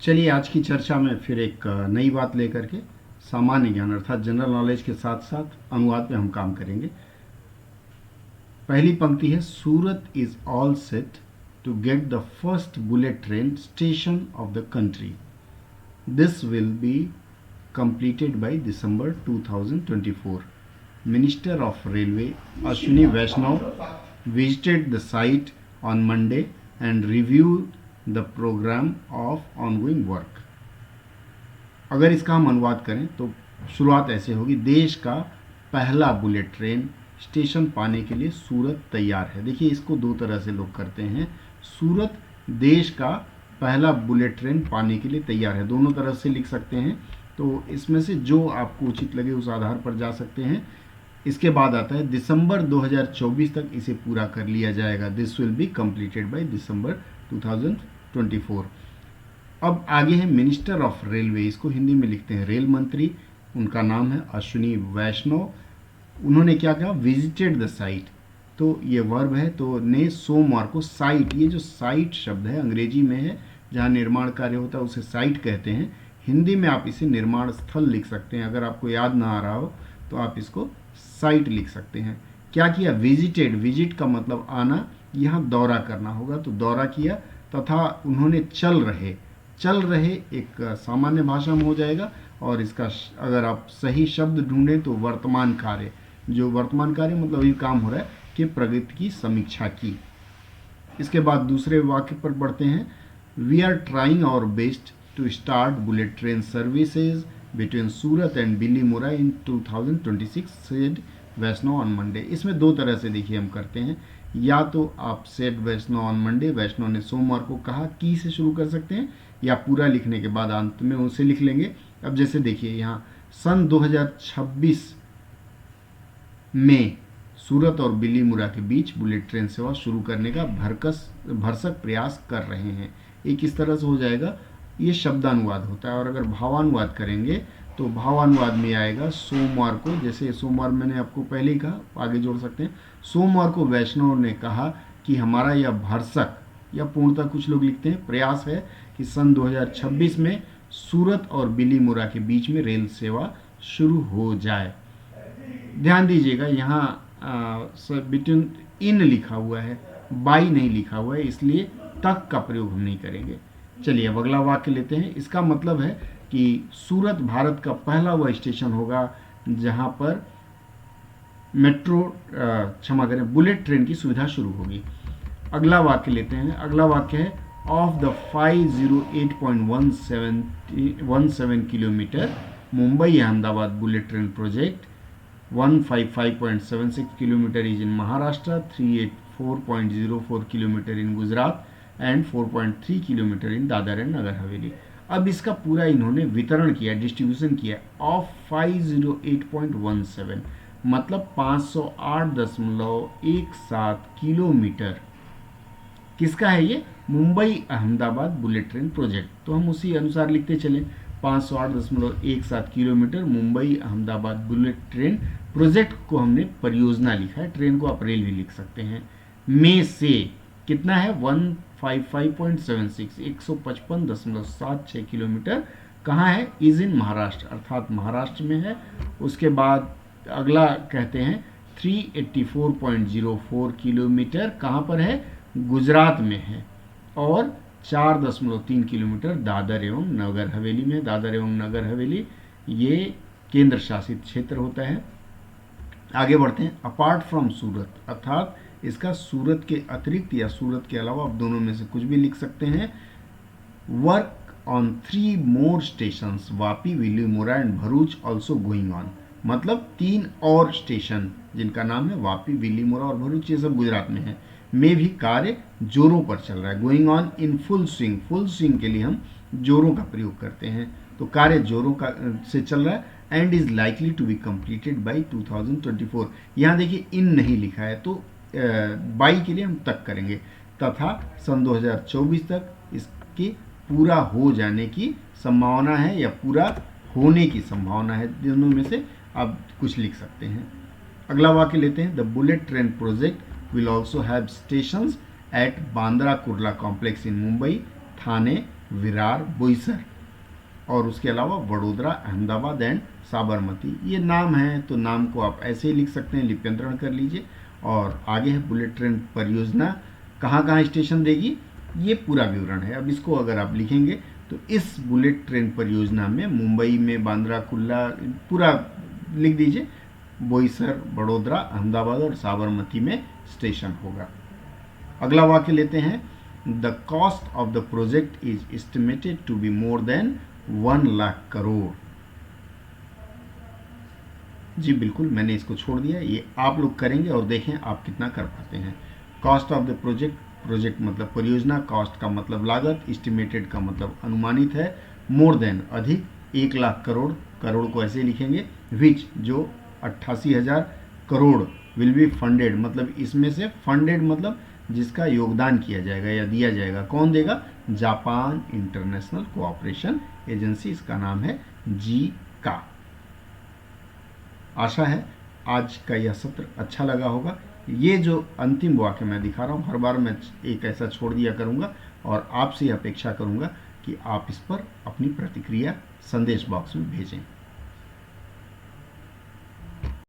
चलिए आज की चर्चा में फिर एक नई बात लेकर के सामान्य ज्ञान अर्थात जनरल नॉलेज के साथ साथ अनुवाद पे हम काम करेंगे। पहली पंक्ति है, Surat is all set to get the first bullet train station of the country. This will be completed by December 2024. Minister of Railway Ashwini Vaishnav visited the site on Monday and reviewed the program of ongoing work. अगर इसका हम अनुवाद करें तो शुरुआत ऐसे होगी, देश का पहला बुलेट ट्रेन स्टेशन पाने के लिए सूरत तैयार है। देखिए इसको दो तरह से लोग करते हैं, सूरत देश का पहला बुलेट ट्रेन पाने के लिए तैयार है, दोनों तरह से लिख सकते हैं। तो इसमें से जो आपको उचित लगे उस आधार पर जा सकते हैं। इसके बाद आता है दिसंबर 2024 तक इसे पूरा कर लिया जाएगा। This will be completed by December 2024। अब आगे है मिनिस्टर ऑफ रेलवे, इसको हिंदी में लिखते हैं रेल मंत्री, उनका नाम है अश्विनी वैष्णव। उन्होंने क्या कहा, विजिटेड द साइट, तो ये वर्ब है, तो ने सोमवार को साइट, ये जो साइट शब्द है अंग्रेजी में है, जहाँ निर्माण कार्य होता है उसे साइट कहते हैं। हिंदी में आप इसे निर्माण स्थल लिख सकते हैं। अगर आपको याद ना आ रहा हो तो आप इसको साइट लिख सकते हैं। क्या किया, विजिटेड, विजिट का मतलब आना, यहाँ दौरा करना होगा, तो दौरा किया। तथा उन्होंने चल रहे एक सामान्य भाषा में हो जाएगा, और इसका अगर आप सही शब्द ढूंढें तो वर्तमान कार्य, जो वर्तमान कार्य मतलब अभी काम हो रहा है, कि प्रगति की समीक्षा की। इसके बाद दूसरे वाक्य पर बढ़ते हैं, we are trying our best to start bullet train services between Surat and Billimura in 2026 said Vaishnaw on Monday. इसमें दो तरह से देखिए हम करते हैं, या तो आप सेड वैष्णव ऑन मंडे, वैष्णव ने सोमवार को कहा, की से शुरू कर सकते हैं, या पूरा लिखने के बाद अंत में उसे लिख लेंगे। अब जैसे देखिए यहाँ सन 2026 में सूरत और बिल्लीमुरा के बीच बुलेट ट्रेन सेवा शुरू करने का भरसक प्रयास कर रहे हैं। एक किस तरह से हो जाएगा, ये शब्दानुवाद होता है। और अगर भावानुवाद करेंगे तो भावानुवाद में आएगा सोमवार को, जैसे सोमवार मैंने आपको पहले ही कहा, आगे जोड़ सकते हैं, सोमवार को वैष्णव ने कहा कि हमारा यह भरसक या पूर्णतः कुछ लोग लिखते हैं प्रयास है कि सन 2026 में सूरत और बिल्लीमुरा के बीच में रेल सेवा शुरू हो जाए। ध्यान दीजिएगा यहाँ बिटवीन इन लिखा हुआ है, बाई नहीं लिखा हुआ है, इसलिए तक का प्रयोग हम नहीं करेंगे। चलिए अब अगला वाक्य लेते हैं। इसका मतलब है कि सूरत भारत का पहला वह स्टेशन होगा जहां पर बुलेट ट्रेन की सुविधा शुरू होगी। अगला वाक्य लेते हैं। अगला वाक्य है, of the 508.17 kilometre Mumbai Ahmedabad bullet train project, 155.76 kilometre is in Maharashtra, 384.04 kilometre in Gujarat and 4.3 kilometre in Dadra and Nagar Haveli. अब इसका पूरा इन्होंने वितरण किया, डिस्ट्रीब्यूशन किया, ऑफ 508.17 मतलब 508.17 किलोमीटर। किसका है ये, Mumbai Ahmedabad bullet train project. तो हम उसी अनुसार लिखते चले, 508.17 kilometre Mumbai Ahmedabad bullet train project को हमने परियोजना लिखा है, ट्रेन को आप रेल भी लिख सकते हैं। में से कितना है, 155.76 155.76 किलोमीटर कहाँ है, इज इन महाराष्ट्र अर्थात महाराष्ट्र में है। उसके बाद अगला कहते हैं 384.04 किलोमीटर कहाँ पर है, गुजरात में है, और 4.3 किलोमीटर दादर एवं नगर हवेली में। दादर एवं नगर हवेली ये केंद्र शासित क्षेत्र होता है। आगे बढ़ते हैं, अपार्ट फ्रॉम सूरत अर्थात इसका सूरत के अतिरिक्त या सूरत के अलावा आप दोनों में से कुछ भी लिख सकते हैं। Work on 3 more stations Vapi, Bilimora and Bharuch also going on, मतलब 3 और स्टेशन जिनका नाम है वापी, बिल्लीमुरा और भरूच, ये सब गुजरात में है, में भी कार्य जोरों पर चल रहा है। Going on in full swing, full swing के लिए हम जोरों का प्रयोग करते हैं, तो कार्य जोरों का से चल रहा है। And is likely to be completed by 2024। यहाँ देखिए इन नहीं लिखा है, तो बाई के लिए हम तक करेंगे, तथा सन 2024 तक इसके पूरा हो जाने की संभावना है या पूरा होने की संभावना है। दोनों में से आप कुछ लिख सकते हैं। अगला वाक्य लेते हैं, the bullet train project will also have stations at Bandra Kurla complex in Mumbai, Thane, Virar, Boisar और उसके अलावा वडोदरा, अहमदाबाद एंड साबरमती। ये नाम है तो नाम को आप ऐसे ही लिख सकते हैं, लिप्यंतरण कर लीजिए। और आगे है बुलेट ट्रेन परियोजना कहाँ कहाँ स्टेशन देगी, ये पूरा विवरण है। अब इसको अगर आप लिखेंगे तो इस बुलेट ट्रेन परियोजना में मुंबई में बांद्रा कुर्ला पूरा लिख दीजिए, बोईसर, बड़ोदरा, अहमदाबाद और साबरमती में स्टेशन होगा। अगला वाक्य लेते हैं, the cost of the project is estimated to be more than 1 lakh crore. जी बिल्कुल, मैंने इसको छोड़ दिया, ये आप लोग करेंगे और देखें आप कितना कर पाते हैं। Cost of the project, project मतलब परियोजना, कॉस्ट का मतलब लागत, एस्टिमेटेड का मतलब अनुमानित है, मोर देन अधिक, 1 लाख करोड़, करोड़ को ऐसे लिखेंगे, विच जो 88,000 करोड़, विल बी फंडेड मतलब इसमें से फंडेड मतलब जिसका योगदान किया जाएगा या दिया जाएगा। कौन देगा? जापान इंटरनेशनल कोऑपरेशन एजेंसी, इसका नाम है JICA। आशा है आज का यह सत्र अच्छा लगा होगा। ये जो अंतिम वाक्य मैं दिखा रहा हूँ, हर बार मैं एक ऐसा छोड़ दिया करूँगा और आपसे अपेक्षा करूँगा कि आप इस पर अपनी प्रतिक्रिया संदेश बॉक्स में भेजें।